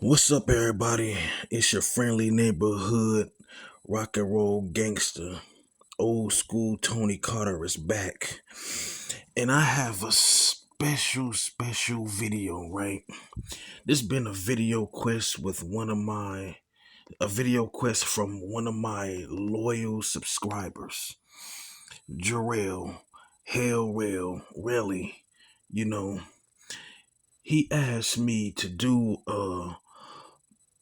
What's up, everybody? It's your friendly neighborhood rock and roll gangster. Old school Tony Carter is back. And I have a special video, right? This been a video quest a video quest from one of my loyal subscribers, Jarrell, Hell Rail, really, you know, he asked me to do a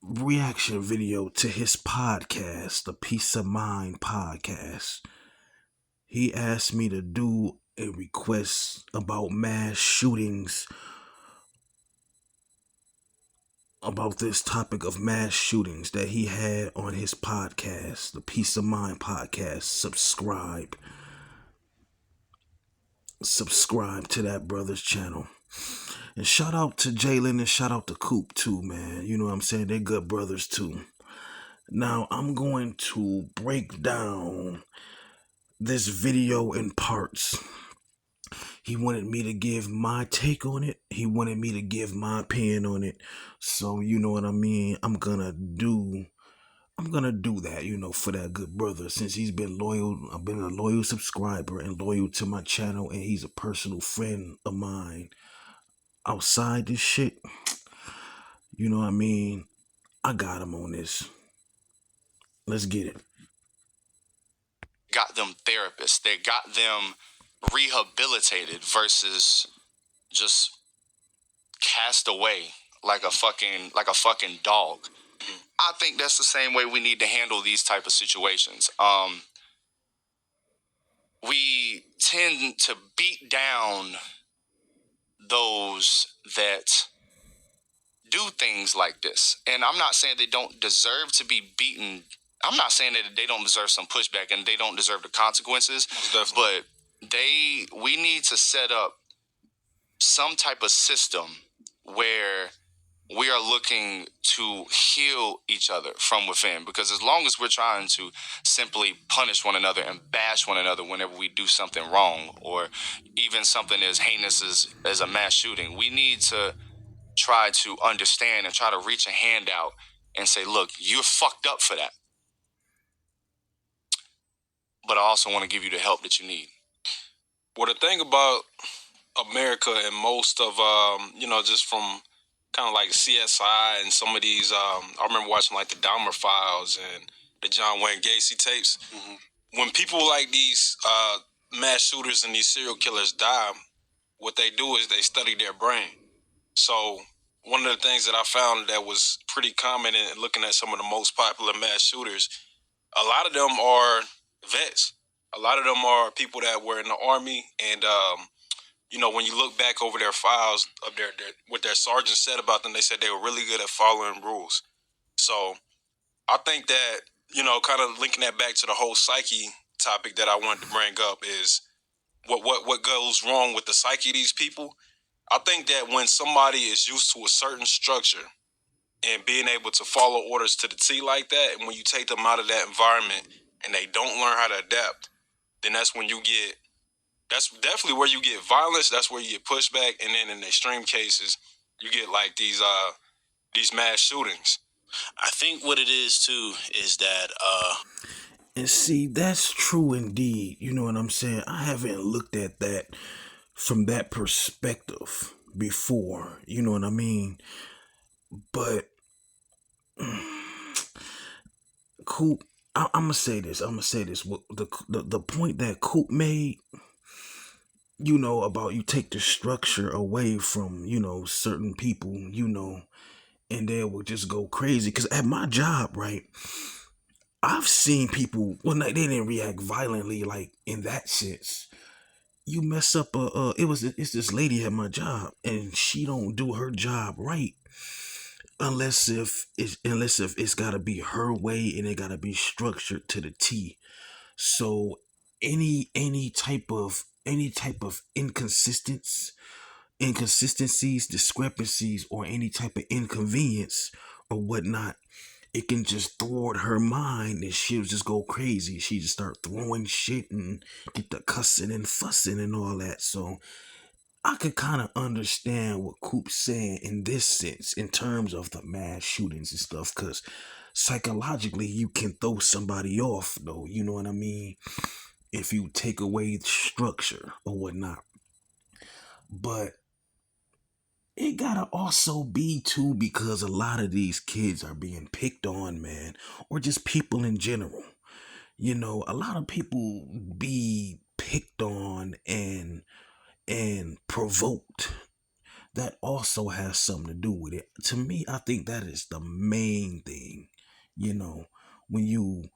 reaction video to his podcast, the Peace of Mind podcast. He asked me to do a request about mass shootings, about this topic of mass shootings that he had on his podcast, the Peace of Mind podcast. Subscribe to that brother's channel. And shout out to Jalen and shout out to Coop too, man. You know what I'm saying? They're good brothers too. Now I'm going to break down this video in parts. He wanted me to give my take on it. He wanted me to give my opinion on it. So you know what I mean? I'm gonna do that, for that good brother. Since he's been loyal, I've been a loyal subscriber and loyal to my channel, and he's a personal friend of mine. Outside this shit, you know what I mean? I got him on this. Let's get it. Got them therapists. They got them rehabilitated versus just cast away like a fucking dog. I think that's the same way we need to handle these type of situations. We tend to beat down those that do things like this. And I'm not saying they don't deserve to be beaten. I'm not saying that they don't deserve some pushback and they don't deserve the consequences. But we need to set up some type of system where we are looking to heal each other from within. Because as long as we're trying to simply punish one another and bash one another whenever we do something wrong, or even something as heinous as a mass shooting, we need to try to understand and try to reach a hand out and say, look, you're fucked up for that. But I also want to give you the help that you need. Well, the thing about America and most of, just from kind of like CSI and some of these, I remember watching like the Dahmer Files and the John Wayne Gacy tapes. Mm-hmm. When people like these mass shooters and these serial killers die, what they do is they study their brain. So one of the things that I found that was pretty common in looking at some of the most popular mass shooters, a lot of them are vets. A lot of them are people that were in the Army, and when you look back over their files of what their sergeants said about them, they said they were really good at following rules. So I think that, kind of linking that back to the whole psyche topic that I wanted to bring up is what goes wrong with the psyche of these people. I think that when somebody is used to a certain structure and being able to follow orders to the T like that, and when you take them out of that environment and they don't learn how to adapt, then that's definitely where you get violence. That's where you get pushback. And then in extreme cases, you get like these mass shootings. I think what it is too is that And see, that's true indeed. You know what I'm saying? I haven't looked at that from that perspective before. You know what I mean? But Coop, I'm gonna say this. The point that Coop made, about you take the structure away from, certain people, and they will just go crazy. Because at my job, right, I've seen people, they didn't react violently, like in that sense. You mess up it's this lady at my job, and she don't do her job right unless if it's gotta be her way and it gotta be structured to the T. So any type of inconsistencies, discrepancies, or any type of inconvenience or whatnot, it can just thwart her mind and she'll just go crazy. She just start throwing shit and get the cussing and fussing and all that. So I could kind of understand what Coop's saying in this sense, in terms of the mass shootings and stuff, because psychologically you can throw somebody off, though. You know what I mean? If you take away the structure or whatnot. But it gotta also be too, because a lot of these kids are being picked on, man, or just people in general. You know, a lot of people be picked on and provoked. That also has something to do with it. To me, I think that is the main thing. You know, when you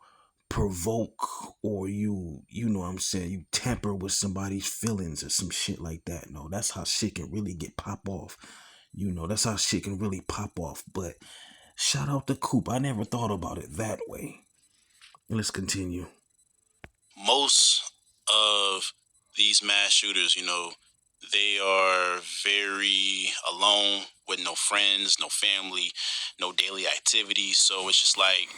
provoke, or you know what I'm saying, you tamper with somebody's feelings or some shit like that. No, that's how shit can really get pop off. You know, that's how shit can really pop off. But shout out to Coop. I never thought about it that way. Let's continue. Most of these mass shooters, they are very alone with no friends, no family, no daily activities. So it's just like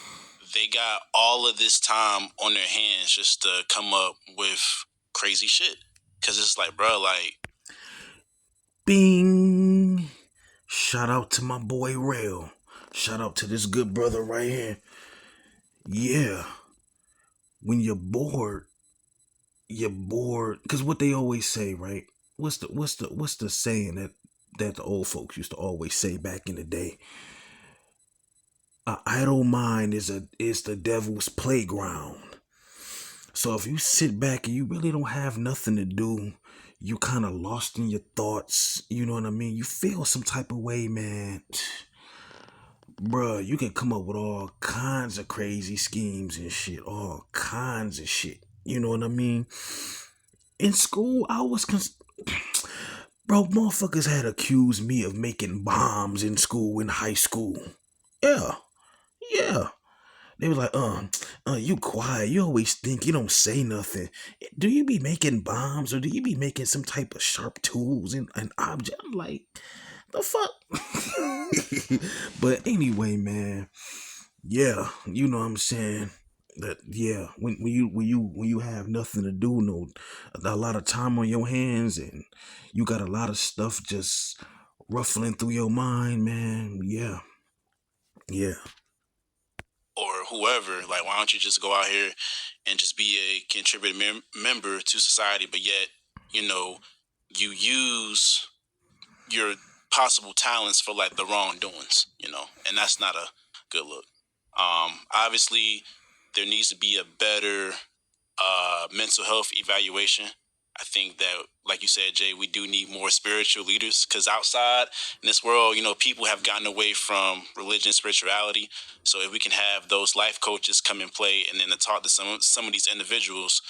they got all of this time on their hands just to come up with crazy shit. Cause it's like, bro, like, Bing. Shout out to my boy Rail. Shout out to this good brother right here. Yeah. When you're bored. Cause what they always say, right? What's the saying that the old folks used to always say back in the day? A idle mind is the devil's playground. So if you sit back and you really don't have nothing to do, you kind of lost in your thoughts. You know what I mean? You feel some type of way, man. Bruh, you can come up with all kinds of crazy schemes and shit. All kinds of shit. You know what I mean? In school, bro, motherfuckers had accused me of making bombs in school, in high school. Yeah, yeah. They were like, you quiet. You always think, you don't say nothing. Do you be making bombs, or do you be making some type of sharp tools and an object? I'm like, the fuck? But anyway, man, yeah, you know what I'm saying? That, yeah, when you have nothing to do, no, a lot of time on your hands, and you got a lot of stuff just ruffling through your mind, man. Yeah, yeah. or whoever, like, why don't you just go out here and just be a contributing member to society? But yet, you use your possible talents for like the wrongdoings, and that's not a good look. Obviously, there needs to be a better mental health evaluation. I think that, like you said, Jay, we do need more spiritual leaders, because outside in this world, people have gotten away from religion and spirituality. So if we can have those life coaches come and play, and then to talk to some of these individuals,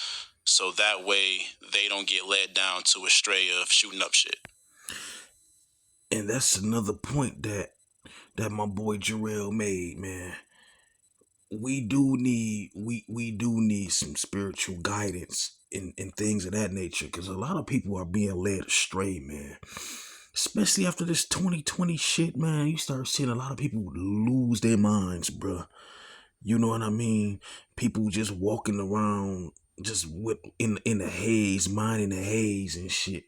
so that way they don't get led down to a stray of shooting up shit. And that's another point that my boy Jarrell made, man. We do need some spiritual guidance in things of that nature, because a lot of people are being led astray, man. Especially after this 2020 shit, man. You start seeing a lot of people lose their minds, bruh. You know what I mean? People just walking around just with in the haze, minding the haze and shit,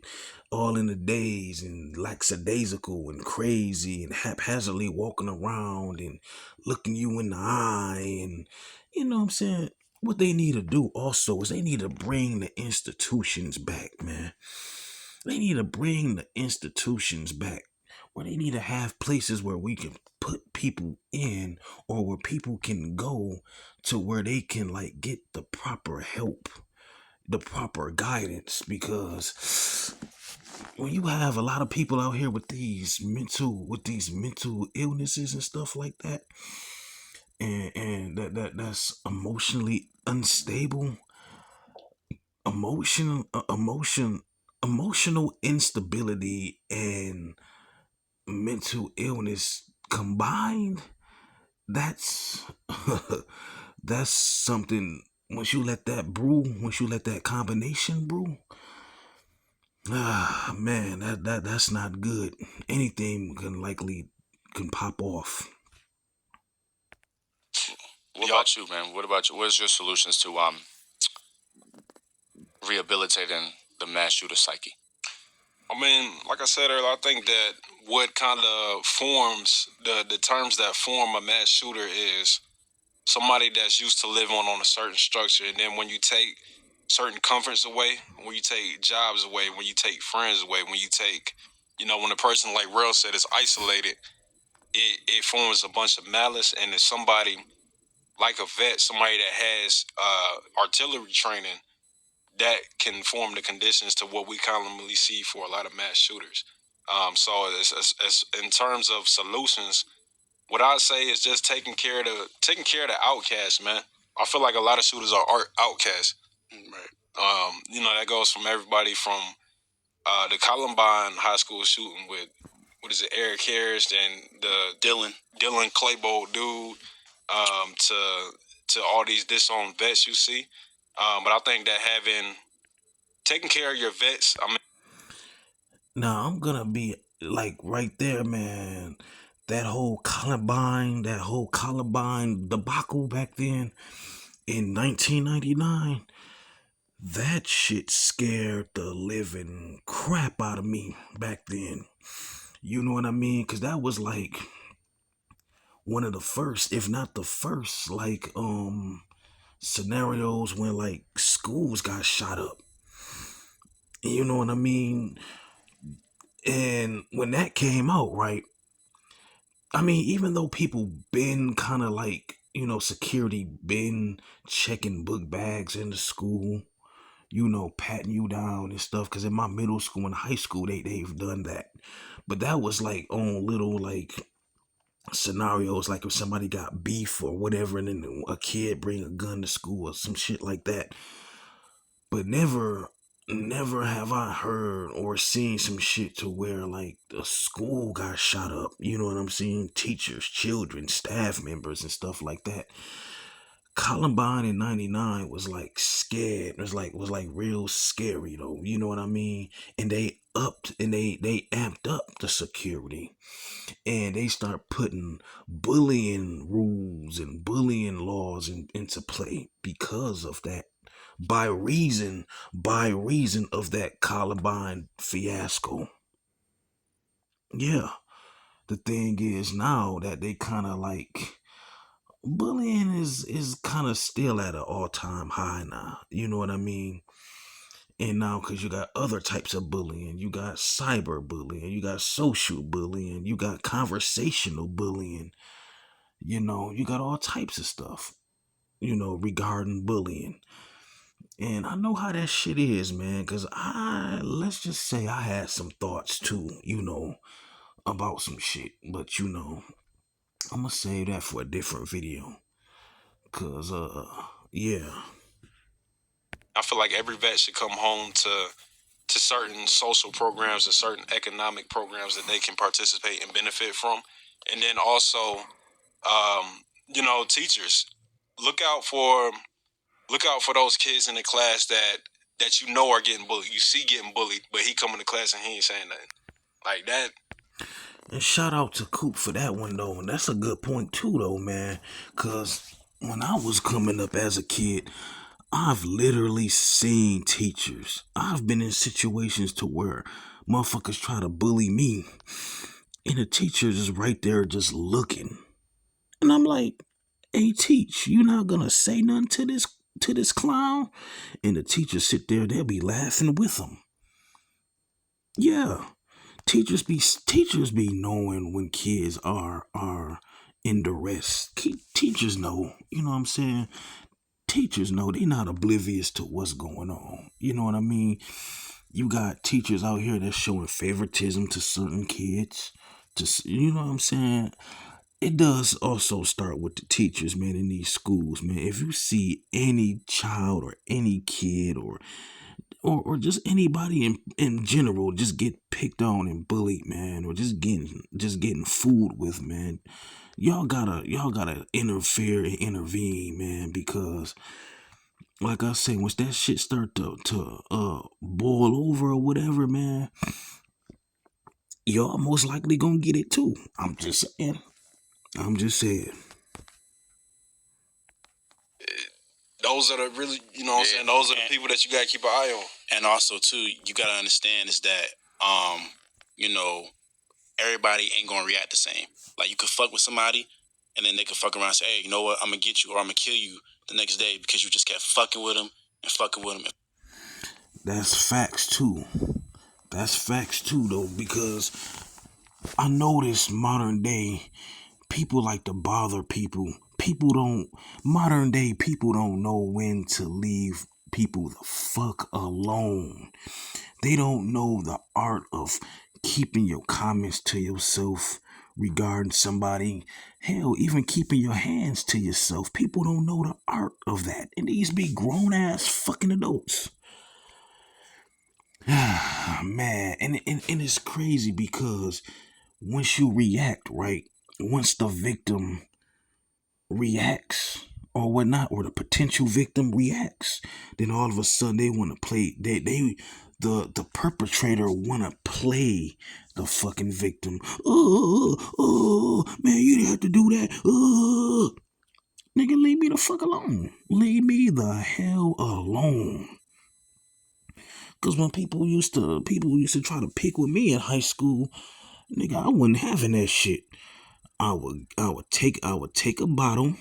all in the daze, and lackadaisical and crazy and haphazardly walking around and looking you in the eye, and you know what I'm saying? What they need to do also is they need to bring the institutions back, man. They need to bring the institutions back, where they need to have places where we can put people in, or where people can go to where they can like get the proper help, the proper guidance. Because when you have a lot of people out here with these mental illnesses and stuff like that, and that's emotionally unstable, emotional instability and mental illness combined, that's that's something. Once you let that combination brew, man, that's not good. Anything can pop off. What about you, man? What about you? What is your solutions to rehabilitating the mass shooter psyche? I mean, like I said earlier, I think that what kind of forms the terms that form a mass shooter is somebody that's used to living on a certain structure, and then when you take certain comforts away, when you take jobs away, when you take friends away, when you take, when a person like Real said is isolated, it forms a bunch of malice, and if somebody like a vet, somebody that has artillery training, that can form the conditions to what we commonly see for a lot of mass shooters. So it's in terms of solutions, what I say is just taking care of the outcasts, man. I feel like a lot of shooters are outcasts. Right. That goes from everybody from the Columbine high school shooting with what is it, Eric Harris, and the Dylan Claybold dude, to all these disowned vets you see. But I think that taking care of your vets, I mean, Now I'm gonna be like right there, man. That whole Columbine debacle back then in 1999, that shit scared the living crap out of me back then. You know what I mean? Cause that was like one of the first, if not the first, like scenarios when like schools got shot up. You know what I mean? And when that came out, right? I mean, even though people been kind of like, security been checking book bags in the school, patting you down and stuff. Cause in my middle school and high school, they've done that. But that was like on little like scenarios, like if somebody got beef or whatever, and then a kid bring a gun to school or some shit like that. But never have I heard or seen some shit to where like the school got shot up. You know what I'm saying? Teachers, children, staff members, and stuff like that. Columbine in '99 was like scared. It was like real scary though. You know what I mean? And they amped up the security, and they start putting bullying rules and bullying laws into play because of that, by reason of that Columbine fiasco. Yeah, the thing is now that they kind of like bullying is kind of still at an all-time high now. You know what I mean? And now, because you got other types of bullying, you got cyber bullying, you got social bullying, you got conversational bullying, you got all types of stuff, regarding bullying. And I know how that shit is, man, because let's just say I had some thoughts too, about some shit. But, I'm going to save that for a different video. Because, yeah. I feel like every vet should come home to certain social programs and certain economic programs that they can participate and benefit from. And then also, teachers, look out for those kids in the class that are getting bullied. You see getting bullied, but he coming to class and he ain't saying nothing. Like that. And shout out to Coop for that one, though. And that's a good point, too, though, man. Because when I was coming up as a kid, I've literally seen teachers. I've been in situations to where motherfuckers try to bully me, and the teacher is right there just looking. And I'm like, hey, teach, you not gonna say nothing to this clown? And the teacher sit there, they'll be laughing with him. Yeah. Teachers be knowing when kids are in duress. Teachers know, you know what I'm saying? Teachers know, they not oblivious to what's going on. You know what I mean? You got teachers out here that's showing favoritism to certain kids. You know what I'm saying? It does also start with the teachers, man, in these schools, man. If you see any child or any kid or just anybody in general just get picked on and bullied, man, or just getting fooled with, man, y'all gotta interfere and intervene, man, because like I say, once that shit start to boil over or whatever, man, y'all most likely gonna get it too. I'm just saying. Those are the really, what I'm saying. Those are the people that you gotta keep an eye on. And also too, you gotta understand is that you know, everybody ain't gonna react the same. Like you could fuck with somebody, and then they could fuck around and say, "Hey, you know what? I'm gonna get you, or I'm gonna kill you the next day because you just kept fucking with them and fucking with them." That's facts too. That's facts too, though, because I notice modern day people like to bother people. Modern day people don't know when to leave people the fuck alone. They don't know the art of keeping your comments to yourself regarding somebody. Hell, even keeping your hands to yourself. People don't know the art of that. And these be grown ass fucking adults. Man, and it's crazy because once you react, right? Once the victim reacts or whatnot, or the potential victim reacts, then all of a sudden they want to play. The perpetrator want to play the fucking victim. Oh, man, you didn't have to do that. Nigga, leave me the fuck alone. Leave me the hell alone. Cause when people used to try to pick with me in high school, nigga, I wasn't having that shit. I would take a bottle,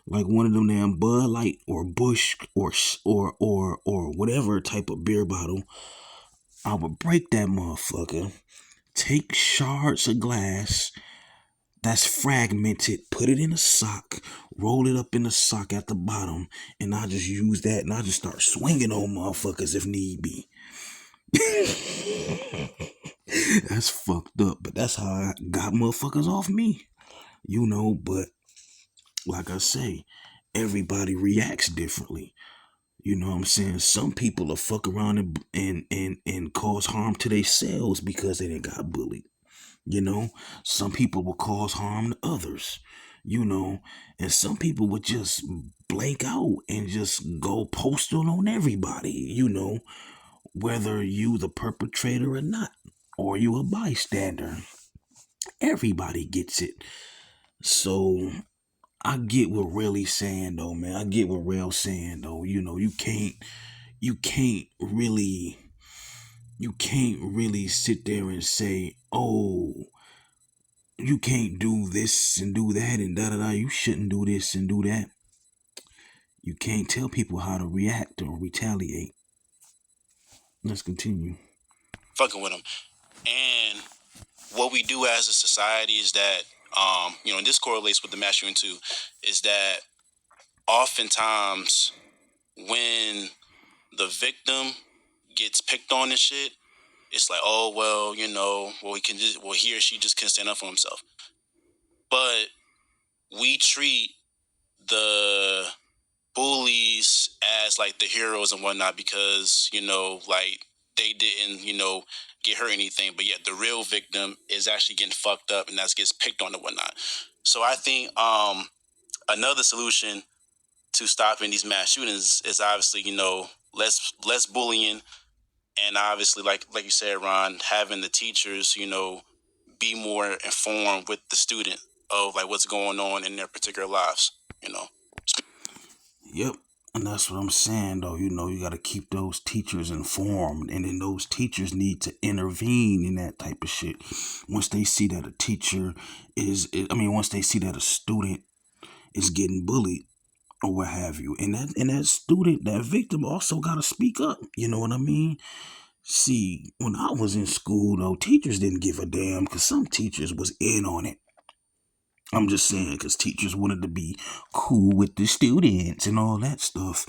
like one of them damn Bud Light or Bush or whatever type of beer bottle. I would break that motherfucker, take shards of glass that's fragmented, put it in a sock, roll it up in the sock at the bottom, and I just use that and I just start swinging on motherfuckers if need be. That's fucked up, but that's how I got motherfuckers off me, but like I say, everybody reacts differently. You know what I'm saying? Some people will fuck around and cause harm to themselves because they didn't got bullied. You know, some people will cause harm to others. And some people would just blank out and just go postal on everybody. Whether you the perpetrator or not, or you a bystander. Everybody gets it. So I get what Really's saying though, man. I get what Rail's saying though. You can't really sit there and say, oh, you can't do this and do that and da da da. You shouldn't do this and do that. You can't tell people how to react or retaliate. Let's continue. Fucking with them. And what we do as a society is that, and this correlates with the mass shooting too, is that oftentimes when the victim gets picked on and shit, it's like, oh well, he or she just can't stand up for himself. But we treat the bullies as like the heroes and whatnot because like they didn't get hurt or anything, but yet the real victim is actually getting fucked up and that gets picked on and whatnot. So I think another solution to stopping these mass shootings is obviously less bullying, and obviously like you said, Ron, having the teachers be more informed with the student of like what's going on in their particular lives. Yep. And that's what I'm saying, though. You got to keep those teachers informed. And then those teachers need to intervene in that type of shit. Once they see that a teacher once they see that a student is getting bullied or what have you. And that student, that victim also got to speak up. You know what I mean? See, when I was in school, though, teachers didn't give a damn because some teachers was in on it. I'm just saying, because teachers wanted to be cool with the students and all that stuff.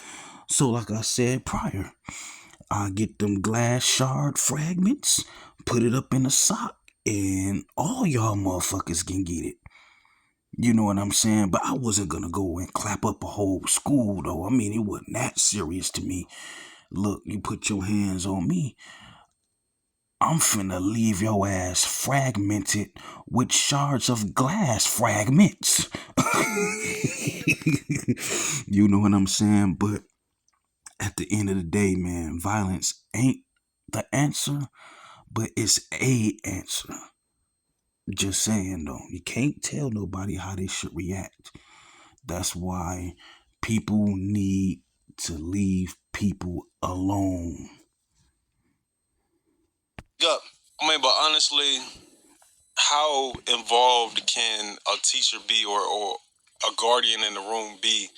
So, like I said prior, I get them glass shard fragments, put it up in a sock, and all y'all motherfuckers can get it. You know what I'm saying? But I wasn't gonna go and clap up a whole school, though. I mean, it wasn't that serious to me. Look, you put your hands on me, I'm finna leave your ass fragmented with shards of glass fragments. You know what I'm saying? But at the end of the day, man, violence ain't the answer, but it's a answer. Just saying though, you can't tell nobody how they should react. That's why people need to leave people alone. I mean, but honestly, how involved can a teacher be or a guardian in the room be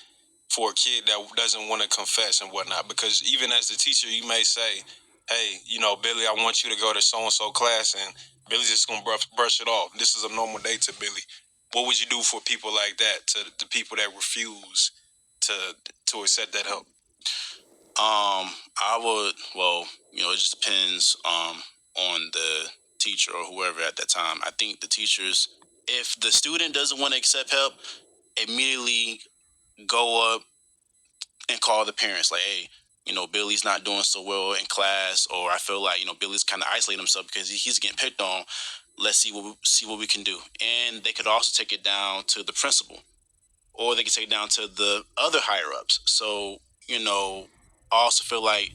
for a kid that doesn't want to confess and whatnot? Because even as the teacher, you may say, hey, Billy, I want you to go to so-and-so class, and Billy's just going to brush it off. This is a normal day to Billy. What would you do for people like that, to the people that refuse to accept that help? I would. Well, it just depends on the teacher or whoever at that time. I think the teachers, if the student doesn't want to accept help, immediately go up and call the parents. Like, hey, Billy's not doing so well in class, or I feel like Billy's kind of isolating himself because he's getting picked on. Let's see what we can do. And they could also take it down to the principal, or they could take it down to the other higher ups. So I also feel like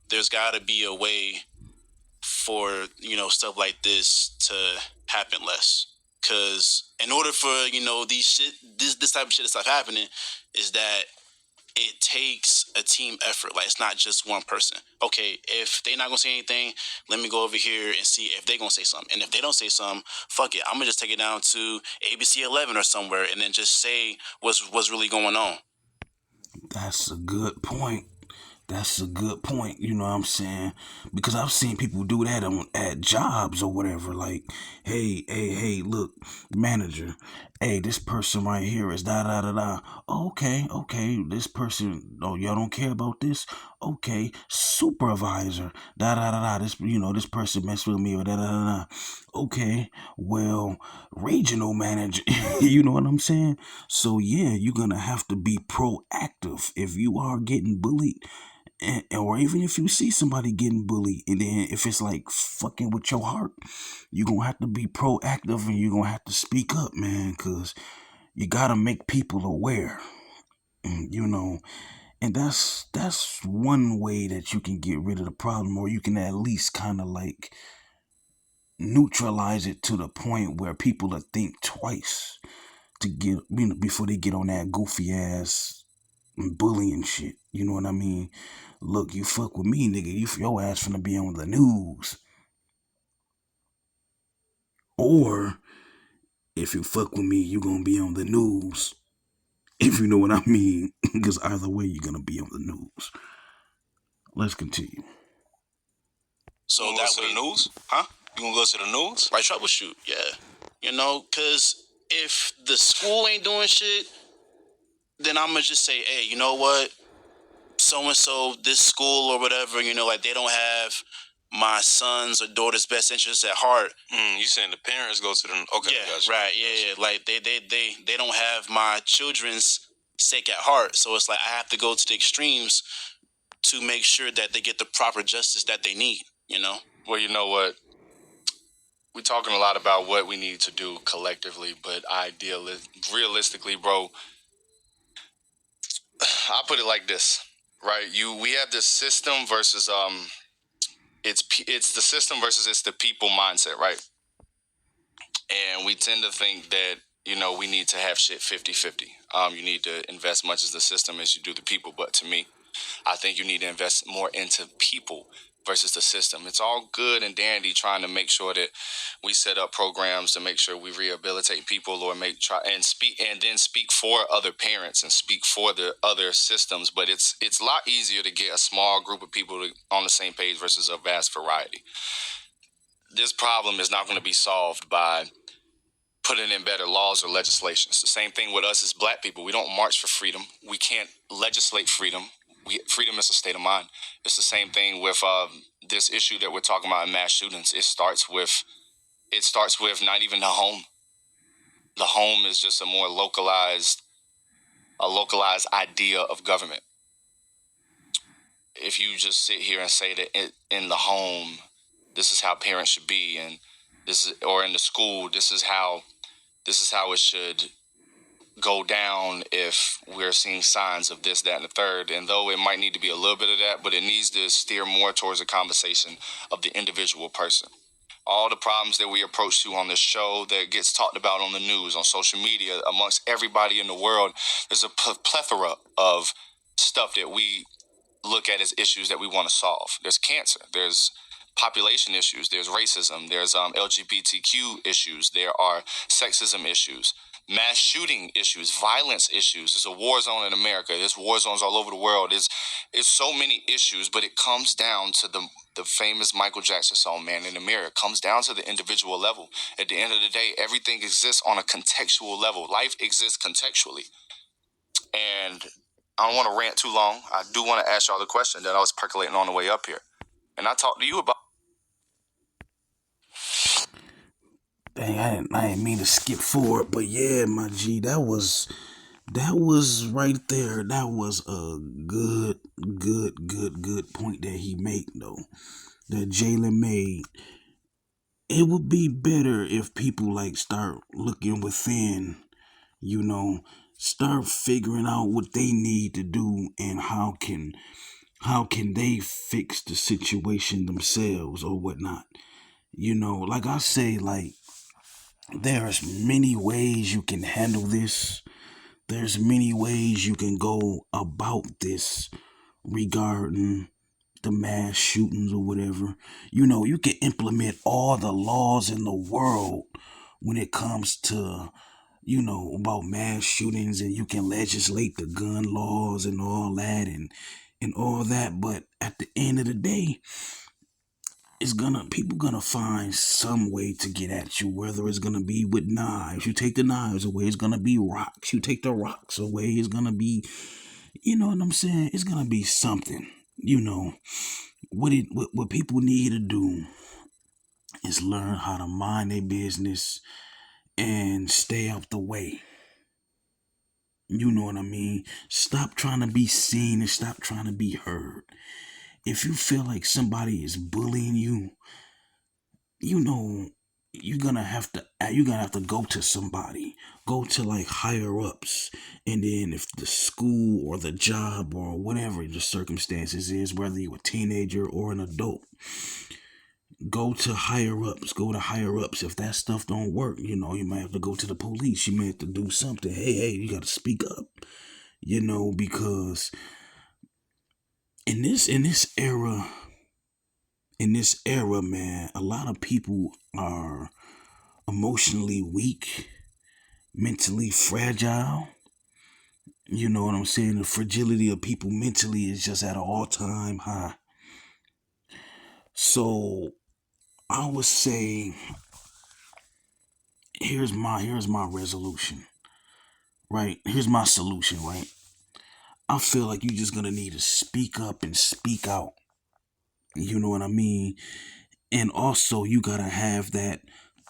there's got to be a way for stuff like this to happen less. Because in order for this type of shit to stop happening, is that it takes a team effort. Like, it's not just one person. Okay, if they're not gonna say anything, let me go over here and see if they're gonna say something. And if they don't say something, fuck it, I'm gonna just take it down to ABC 11 or somewhere, and then just say what's really going on. That's a good point. That's a good point, you know what I'm saying? Because I've seen people do that at jobs or whatever. Like, hey, look, manager, hey, this person right here is da da da da. Okay, this person, oh, y'all don't care about this? Okay, supervisor, da da da da. This person messed with me or da da da da. Okay, well, regional manager, you know what I'm saying? So, yeah, you're gonna have to be proactive if you are getting bullied, or even if you see somebody getting bullied, and then if it's like fucking with your heart, you're gonna have to be proactive and you're gonna have to speak up, man, because you gotta make people aware. And that's one way that you can get rid of the problem, or you can at least kind of like neutralize it to the point where people will think twice to get, before they get on that goofy ass bullying shit. You know what I mean? Look, you fuck with me, nigga, your ass finna be on the news. Or if you fuck with me, you gonna be on the news. If you know what I mean. Because either way, you're gonna be on the news. Let's continue. So You gonna that go to way, the news? huh? You gonna go to the news? Like, troubleshoot, yeah. Because if the school ain't doing shit, then I'm gonna just say, hey, you know what? So and so, this school or whatever, like, they don't have my son's or daughter's best interests at heart. You saying the parents go to the? Okay, Yeah, gotcha. right. Yeah. Like, they don't have my children's sake at heart. So it's like I have to go to the extremes to make sure that they get the proper justice that they need. Well, you know what? We're talking a lot about what we need to do collectively, but realistically, bro, I put it like this, right? We have this system versus it's the system versus it's the people mindset, right? And we tend to think that we need to have shit 50-50. You need to invest much as the system as you do the people, but to me, I think you need to invest more into people versus the system. It's all good and dandy trying to make sure that we set up programs to make sure we rehabilitate people or speak for other parents and speak for the other systems. But it's a lot easier to get a small group of people on the same page versus a vast variety. This problem is not going to be solved by putting in better laws or legislation. It's the same thing with us as black people. We don't march for freedom. We can't legislate freedom. Freedom is a state of mind. It's the same thing with this issue that we're talking about in mass shootings. It starts with not even the home. The home is just a localized idea of government. If you just sit here and say that in the home, this is how parents should be, and or in the school, this is how it should go down if we're seeing signs of this, that, and the third. And though it might need to be a little bit of that, but it needs to steer more towards a conversation of the individual person. All the problems that we approach to on this show, that gets talked about on the news, on social media, amongst everybody in the world, there's a plethora of stuff that we look at as issues that we want to solve. There's cancer, there's population issues, there's racism, there's LGBTQ issues, there are sexism issues, mass shooting issues, violence issues. There's a war zone in America. There's war zones all over the world. It's so many issues, but it comes down to the famous Michael Jackson song, Man in the Mirror. It comes down to the individual level. At the end of the day, everything exists on a contextual level. Life exists contextually. And I don't want to rant too long. I do want to ask y'all the question that I was percolating on the way up here. And I talked to you about. Dang, I didn't mean to skip forward, but yeah, my G, that was right there. That was a good point that he made though. That Jalen made. It would be better if people like start looking within, you know, start figuring out what they need to do and how can they fix the situation themselves or whatnot. Like I say, like there's many ways you can handle this. There's many ways you can go about this regarding the mass shootings or whatever. You can implement all the laws in the world when it comes to, about mass shootings, and you can legislate the gun laws and all that and all that. But at the end of the day, people gonna find some way to get at you, whether it's gonna be with knives. You take the knives away, it's gonna be rocks. You take the rocks away, it's gonna be, you know what I'm saying? It's gonna be something. What people need to do is learn how to mind their business and stay out the way. You know what I mean? Stop trying to be seen and stop trying to be heard. If you feel like somebody is bullying you, you know you're gonna have to go to somebody, go to like higher ups, and then if the school or the job or whatever the circumstances is, whether you're a teenager or an adult, go to higher ups. If that stuff don't work, you might have to go to the police. You may have to do something. Hey, you got to speak up, because in this era, man, a lot of people are emotionally weak, mentally fragile. You know what I'm saying? The fragility of people mentally is just at an all-time high. So I would say here's my resolution. Right? Here's my solution, right? I feel like you're just gonna need to speak up and speak out. You know what I mean? And also, you gotta have that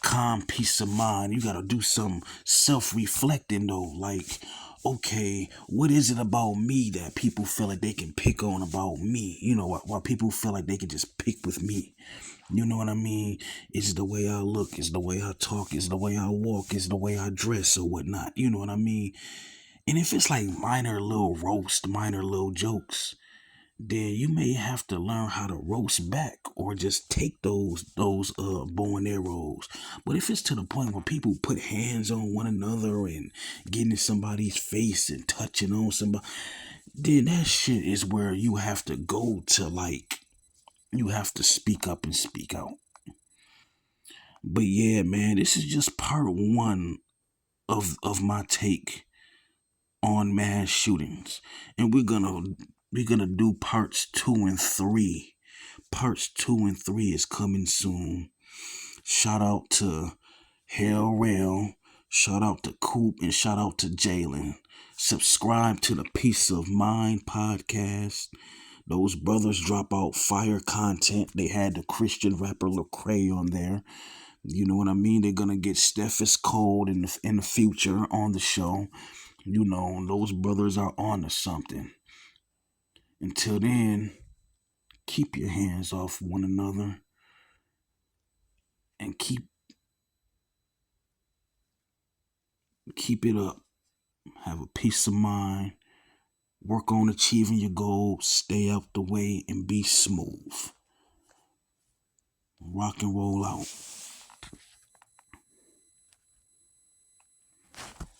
calm peace of mind. You gotta do some self-reflecting though. Like, okay, what is it about me that people feel like they can pick on about me? Why people feel like they can just pick with me. You know what I mean? It's the way I look, it's the way I talk, it's the way I walk, it's the way I dress or whatnot. You know what I mean? And if it's like minor little roast, minor little jokes, then you may have to learn how to roast back or just take those bow and arrows. But if it's to the point where people put hands on one another and getting in somebody's face and touching on somebody, then that shit is where you have to go to, like, you have to speak up and speak out. But yeah, man, this is just part one of my take on mass shootings, and we're gonna do parts 2 and 3. Parts 2 and 3 is coming soon. Shout out to Hell Rail, shout out to Coop, and shout out to Jalen. Subscribe to the Peace of Mind podcast. Those brothers drop out fire content. They had the Christian rapper Lecrae on there. You know what I mean? They're gonna get Steph is Cold in the future on the show. Those brothers are on to something. Until then, keep your hands off one another and keep it up. Have a peace of mind. Work on achieving your goals. Stay out the way and be smooth. Rock and roll out.